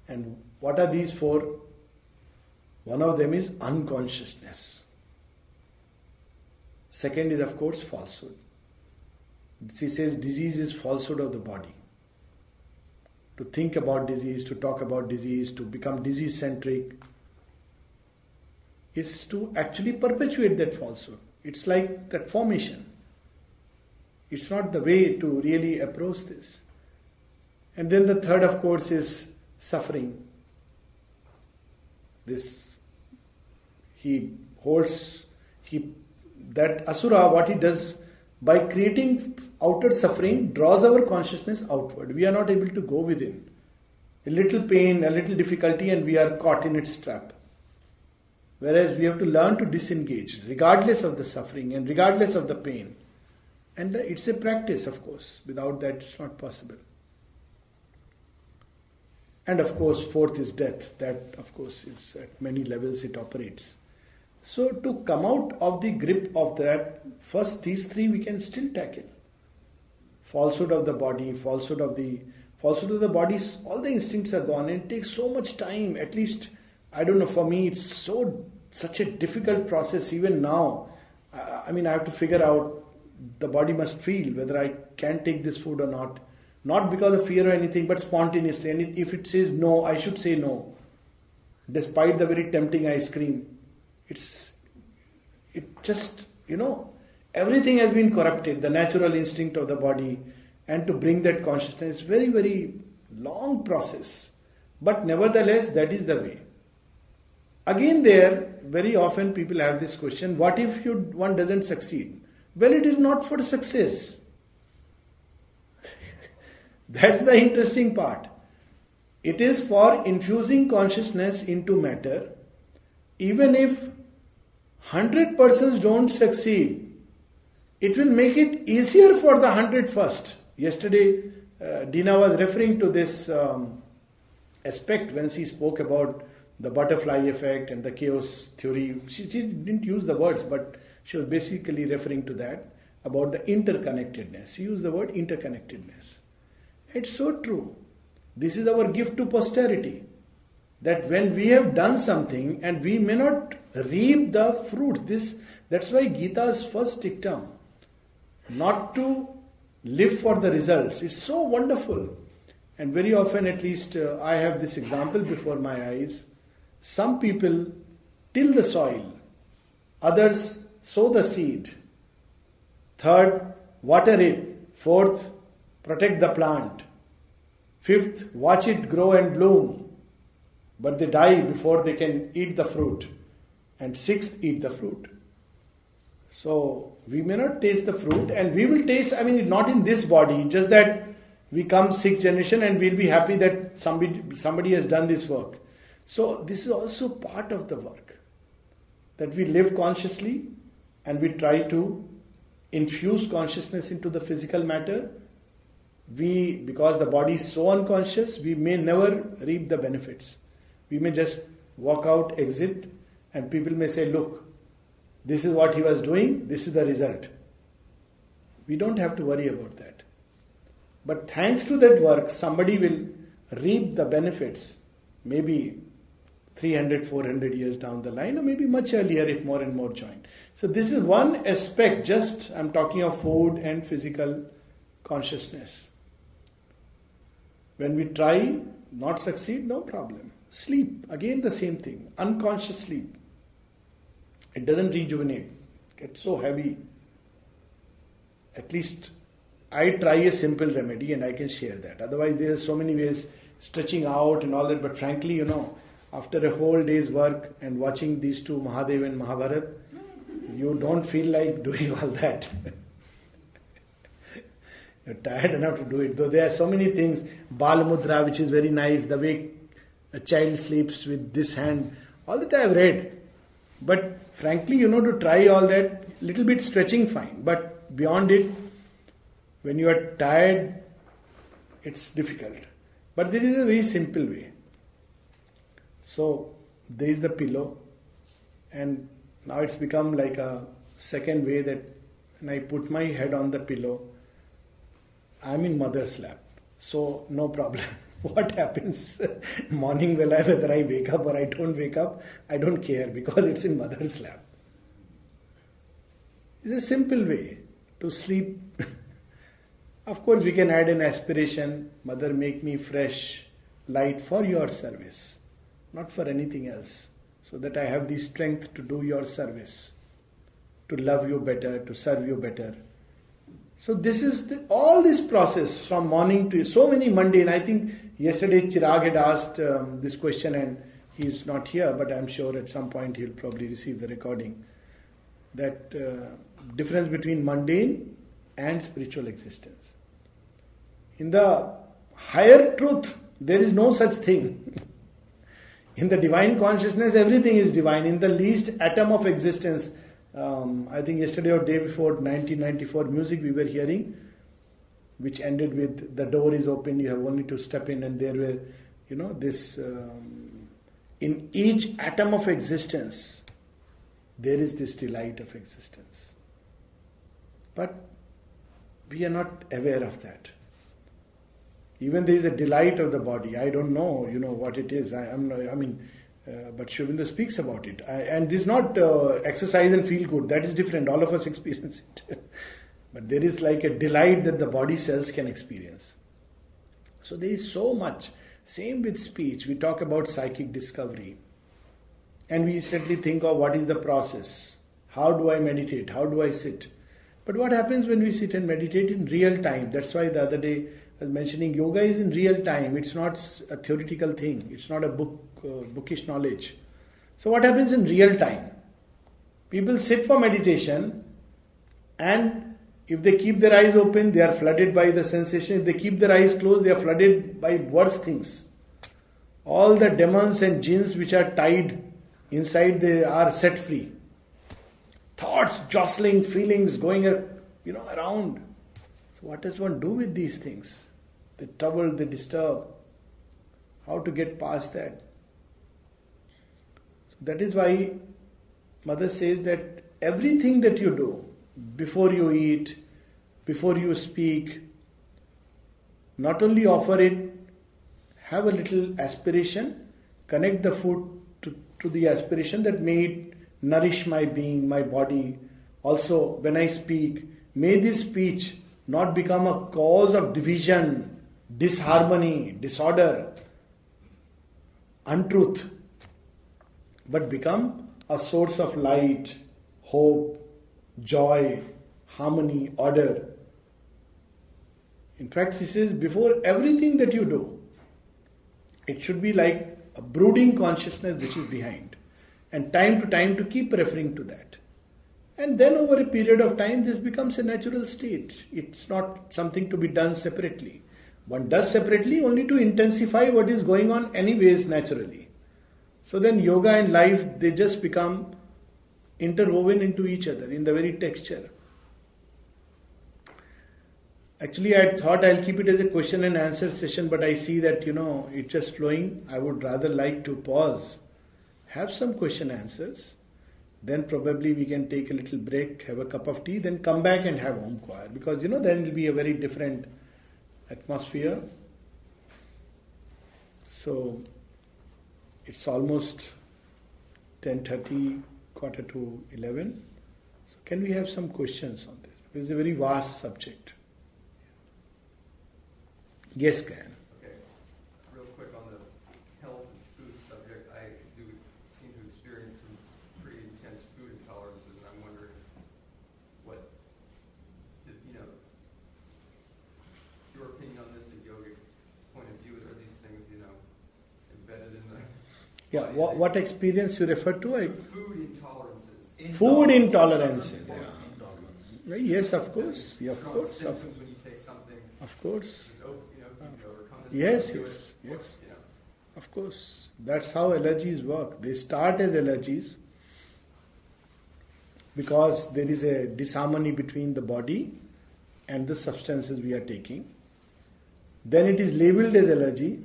And what are these 4? One of them is unconsciousness. Second is, of course, falsehood. She says disease is falsehood of the body. To think about disease, to talk about disease, to become disease-centric is to actually perpetuate that falsehood. It's like that formation. It's not the way to really approach this. And then the third, of course, is suffering. That asura, what he does by creating outer suffering, draws our consciousness outward. We are not able to go within. A little pain, a little difficulty, and we are caught in its trap. Whereas we have to learn to disengage regardless of the suffering and regardless of the pain. And it's a practice, of course. Without that, it's not possible. And of course, fourth is death. That, of course, is at many levels it operates. So to come out of the grip of that, first these three we can still tackle. Falsehood of the body, falsehood of the body, all the instincts are gone, and it takes so much time. At least, I don't know, for me it's such a difficult process even now. I have to figure out, the body must feel whether I can take this food or not. Not because of fear or anything, but spontaneously. And if it says no, I should say no. Despite the very tempting ice cream. Everything has been corrupted, the natural instinct of the body. And to bring that consciousness, very, very long process. But nevertheless, that is the way. Again there, very often people have this question, what if one doesn't succeed? Well, it is not for success. That's the interesting part. It is for infusing consciousness into matter. Even if 100 persons don't succeed, it will make it easier for the 100 first. Yesterday, Dina was referring to this aspect when she spoke about the butterfly effect and the chaos theory. She didn't use the words, but she was basically referring to that, about the interconnectedness. She used the word interconnectedness. It's so true. This is our gift to posterity. That when we have done something and we may not reap the fruits, that's why Gita's first dictum, not to live for the results, is so wonderful. And very often, at least I have this example before my eyes. Some people till the soil, others sow the seed. Third, water it. Fourth, protect the plant. Fifth, watch it grow and bloom. But they die before they can eat the fruit. And sixth, eat the fruit. So, we may not taste the fruit, and we will taste, not in this body, just that we come sixth generation and we'll be happy that somebody has done this work. So, this is also part of the work. That we live consciously and we try to infuse consciousness into the physical matter. Because the body is so unconscious, we may never reap the benefits. We may just walk out, exit, and people may say, look, this is what he was doing, this is the result. We don't have to worry about that. But thanks to that work, somebody will reap the benefits, maybe 300, 400 years down the line, or maybe much earlier if more and more join. So this is one aspect, I'm talking of food and physical consciousness. When we try, not succeed, no problem. Sleep, again the same thing. Unconscious sleep. It doesn't rejuvenate. It gets so heavy. At least I try a simple remedy and I can share that. Otherwise there are so many ways, stretching out and all that. But frankly, after a whole day's work and watching these two, Mahadev and Mahabharat, you don't feel like doing all that. You're tired enough to do it. Though there are so many things. Bal Mudra, which is very nice. The way a child sleeps with this hand. All that I have read. But frankly, to try all that, little bit stretching fine. But beyond it, when you are tired, it's difficult. But there is a very simple way. So, there is the pillow. And now it's become like a second way that when I put my head on the pillow, I'm in mother's lap. So, no problem. What happens morning whether I wake up or I don't wake up, I don't care because it's in mother's lap. It's a simple way to sleep. Of course, we can add an aspiration, Mother, make me fresh, light for your service, not for anything else, so that I have the strength to do your service, to love you better, to serve you better. So this is all this process from morning to so many mundane. I think yesterday Chirag had asked this question and he is not here, but I'm sure at some point he'll probably receive the recording. That difference between mundane and spiritual existence. In the higher truth, there is no such thing. In the divine consciousness, everything is divine. In the least atom of existence, I think yesterday or day before, 1994 music we were hearing, which ended with the door is open, you have only to step in, and there were, this, in each atom of existence, there is this delight of existence. But we are not aware of that. Even there is a delight of the body. I don't know, what it is. But Sri Aurobindo speaks about it. And this is not exercise and feel good. That is different. All of us experience it. But there is like a delight that the body cells can experience. So there is so much. Same with speech. We talk about psychic discovery. And we instantly think of what is the process. How do I meditate? How do I sit? But what happens when we sit and meditate in real time? That's why the other day I was mentioning yoga is in real time. It's not a theoretical thing. It's not a bookish knowledge. So what happens in real time? People sit for meditation, and if they keep their eyes open, they are flooded by the sensation. If they keep their eyes closed, they are flooded by worse things. All the demons and jinns which are tied inside, they are set free. Thoughts jostling, feelings going around. So what does one do with these things? They trouble, they disturb. How to get past that? So that is why Mother says that everything that you do, before you eat, before you speak, not only offer it, have a little aspiration, connect the food to the aspiration that may it nourish my being, my body. Also, when I speak, may this speech not become a cause of division, disharmony, disorder, untruth, but become a source of light, hope, joy, harmony, order. In fact, he says, before everything that you do, it should be like a brooding consciousness which is behind. And time to time to keep referring to that. And then over a period of time, this becomes a natural state. It's not something to be done separately. One does separately only to intensify what is going on anyways naturally. So then yoga and life, they just become interwoven into each other in the very texture. Actually, I thought I'll keep it as a question and answer session, but I see that, it's just flowing. I would rather like to pause, have some question answers, then probably we can take a little break, have a cup of tea, then come back and have home choir. Because, then it will be a very different atmosphere. So, it's almost 10:30, 10:45. So, can we have some questions on this? Because it's a very vast subject. Yes, Kayan. Okay. Real quick on the health and food subject, I do seem to experience some pretty intense food intolerances, and I'm wondering what, your opinion on this, a yogic point of view. Are these things, embedded in the... Yeah, what experience you refer to? Food intolerances. Food intolerances. Yeah. Yes, of course. Yeah, of course. Symptoms when you take something. Of course. Yes. Of course. That's how allergies work. They start as allergies because there is a disharmony between the body and the substances we are taking. Then it is labeled as allergy,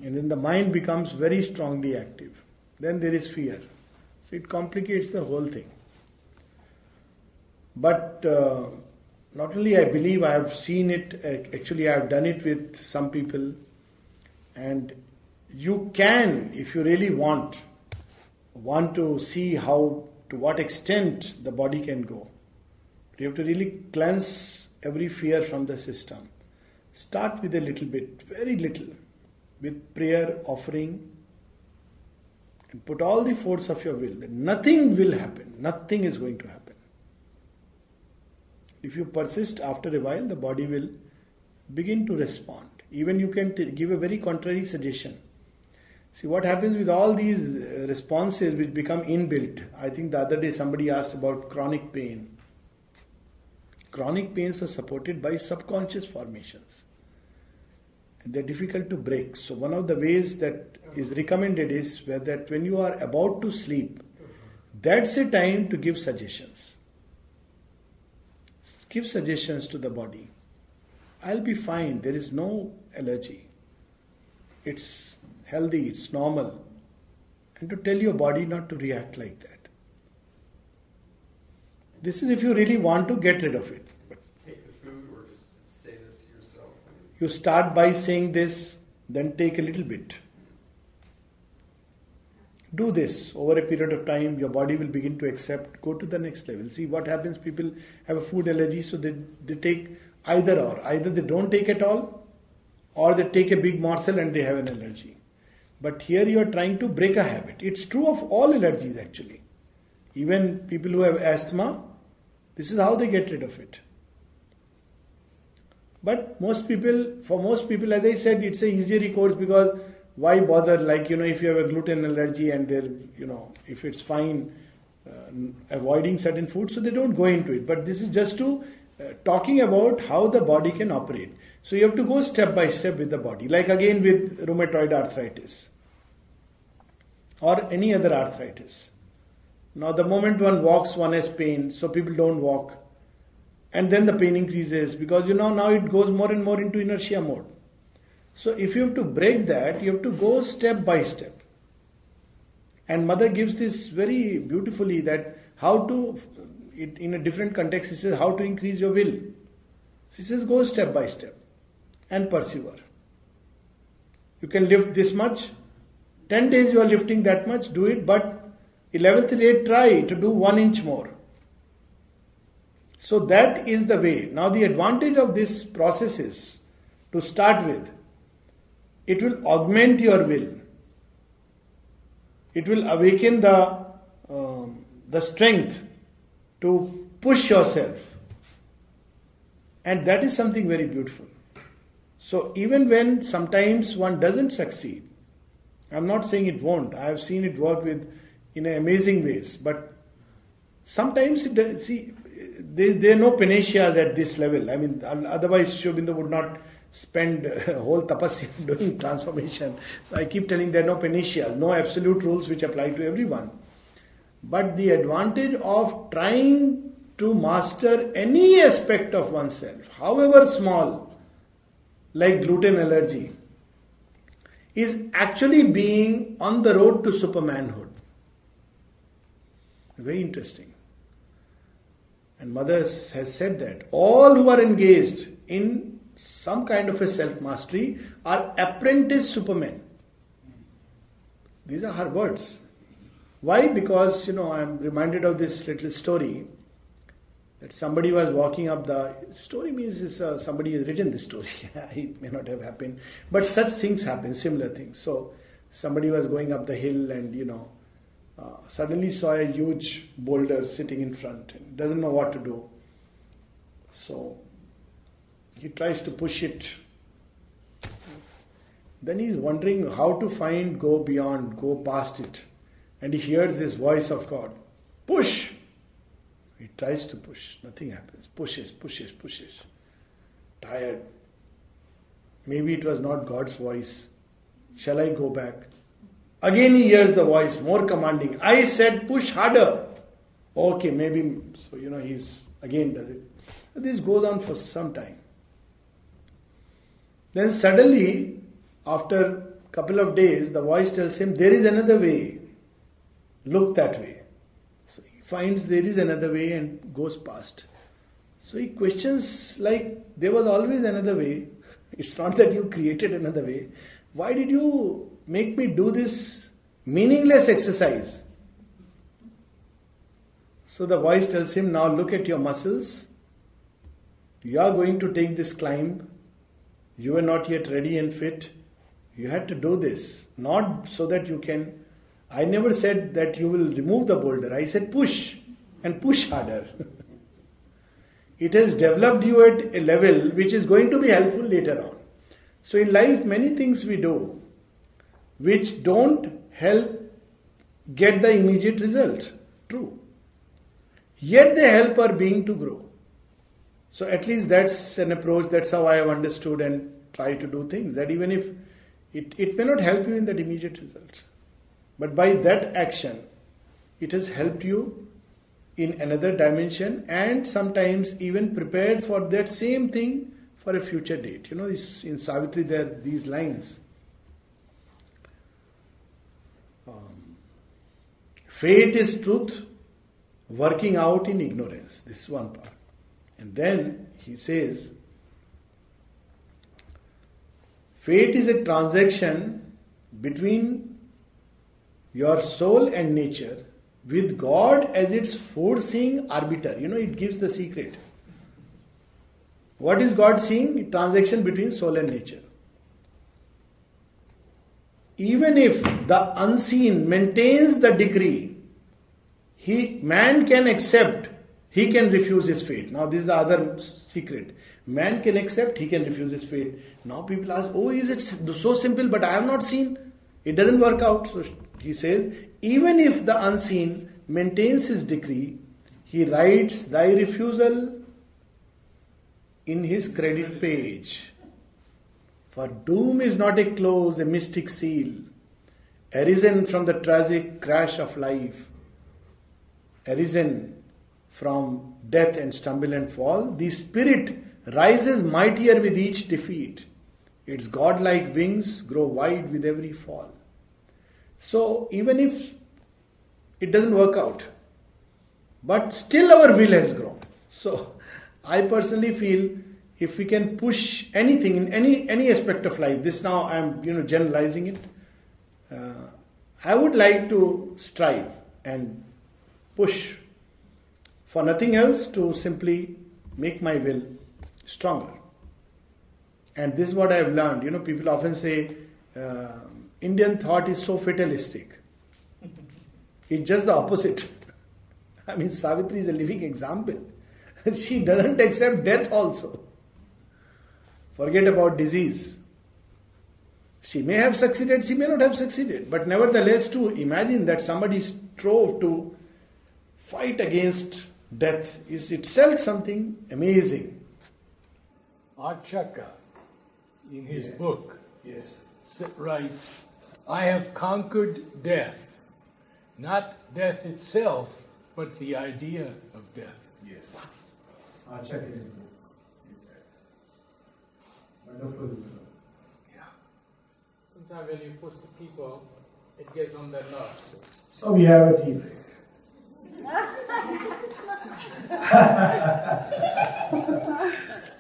and then the mind becomes very strongly active. Then there is fear. So it complicates the whole thing. But not only I believe, I have seen it, actually I have done it with some people, and you can, if you really want to see how, to what extent the body can go. You have to really cleanse every fear from the system. Start with a little bit, very little, with prayer, offering, and put all the force of your will that nothing will happen, nothing is going to happen. If you persist, after a while, the body will begin to respond. Even you can give a very contrary suggestion. See what happens with all these responses which become inbuilt. I think the other day somebody asked about chronic pain. Chronic pains are supported by subconscious formations. and they're difficult to break. So one of the ways that is recommended is that when you are about to sleep, that's a time to give suggestions. Give suggestions to the body. I'll be fine, there is no allergy. It's healthy, it's normal. And to tell your body not to react like that. This is if you really want to get rid of it. But take the food or just say this to yourself? You start by saying this, then take a little bit. Do this over a period of time, your body will begin to accept, go to the next level. See what happens, people have a food allergy, so they take either or. Either they don't take at all, or they take a big morsel and they have an allergy. But here you are trying to break a habit. It's true of all allergies actually. Even people who have asthma, this is how they get rid of it. But for most people, as I said, it's a easier recourse because why bother? Like, if you have a gluten allergy and if it's fine, avoiding certain foods, so they don't go into it. But this is just to talking about how the body can operate. So you have to go step by step with the body. Like again with rheumatoid arthritis or any other arthritis. Now the moment one walks, one has pain, so people don't walk. And then the pain increases because now it goes more and more into inertia mode. So if you have to break that, you have to go step by step. And Mother gives this very beautifully that how to, in a different context, she says how to increase your will. She says go step by step and persevere. You can lift this much. 10 days you are lifting that much, do it, but 11th day try to do 1 inch more. So that is the way. Now the advantage of this process is, to start with, it will augment your will. It will awaken the strength to push yourself. And that is something very beautiful. So even when sometimes one doesn't succeed, I'm not saying it won't. I have seen it work in amazing ways. But sometimes, there are no panaceas at this level. I mean, otherwise Aurobindo would not spend a whole tapasya doing transformation. So I keep telling there are no panaceas, no absolute rules which apply to everyone. But the advantage of trying to master any aspect of oneself, however small, like gluten allergy, is actually being on the road to supermanhood. Very interesting. And Mother has said that all who are engaged in some kind of a self-mastery are apprentice supermen. These are her words. Why? Because, I'm reminded of this little story that somebody was walking up the... Story means somebody has written this story. It may not have happened. But such things happen, similar things. So, somebody was going up the hill and, suddenly saw a huge boulder sitting in front and doesn't know what to do. So, he tries to push it. Then he's wondering how to go beyond, go past it. And he hears this voice of God. Push! He tries to push. Nothing happens. Pushes. Tired. Maybe it was not God's voice. Shall I go back? Again he hears the voice, more commanding. I said push harder. Okay, maybe. So, he's again does it. This goes on for some time. Then suddenly, after a couple of days, the voice tells him, there is another way. Look that way. So he finds there is another way and goes past. So he questions, like, there was always another way. It's not that you created another way. Why did you make me do this meaningless exercise? So the voice tells him, now look at your muscles. You are going to take this climb. You are not yet ready and fit. You had to do this. Not so that you can... I never said that you will remove the boulder. I said push and push harder. It has developed you at a level which is going to be helpful later on. So in life, many things we do which don't help get the immediate result. True. Yet they help our being to grow. So at least that's an approach, that's how I have understood and try to do things that even if it may not help you in that immediate results, but by that action, it has helped you in another dimension and sometimes even prepared for that same thing for a future date. You know, in Savitri there are these lines. Fate is truth working out in ignorance. This is one part. And then he says, fate is a transaction between your soul and nature with God as its foreseeing arbiter. You know, it gives the secret. What is God seeing? A transaction between soul and nature. Even if the unseen maintains the decree, man can accept, he can refuse his fate. Now this is the other secret. Man can accept, he can refuse his fate. Now people ask, oh, is it so simple, but I have not seen. It doesn't work out. So he says, even if the unseen maintains his decree, he writes thy refusal in his credit page. For doom is not a close, a mystic seal, arisen from the tragic crash of life, arisen from death and stumble and fall. The spirit rises mightier with each defeat. Its godlike wings grow wide with every fall. So even if it doesn't work out, but still our will has grown. So I personally feel if we can push anything in any aspect of life, this now I am generalizing it, I would like to strive and push for nothing else to simply make my will stronger. And this is what I have learned. People often say Indian thought is so fatalistic. It's just the opposite. I mean, Savitri is a living example. She doesn't accept death also. Forget about disease. She may have succeeded, she may not have succeeded. But nevertheless, to imagine that somebody strove to fight against death is itself something amazing. Archaka, in his book, Yes. writes, I have conquered death. Not death itself, but the idea of death. Yes. Archak in his book says that. Wonderful. Yeah. Sometimes when you push the people, it gets on their nerves. So we have a tea break.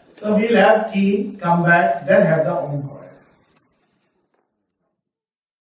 So we'll have tea, come back, then have the encore.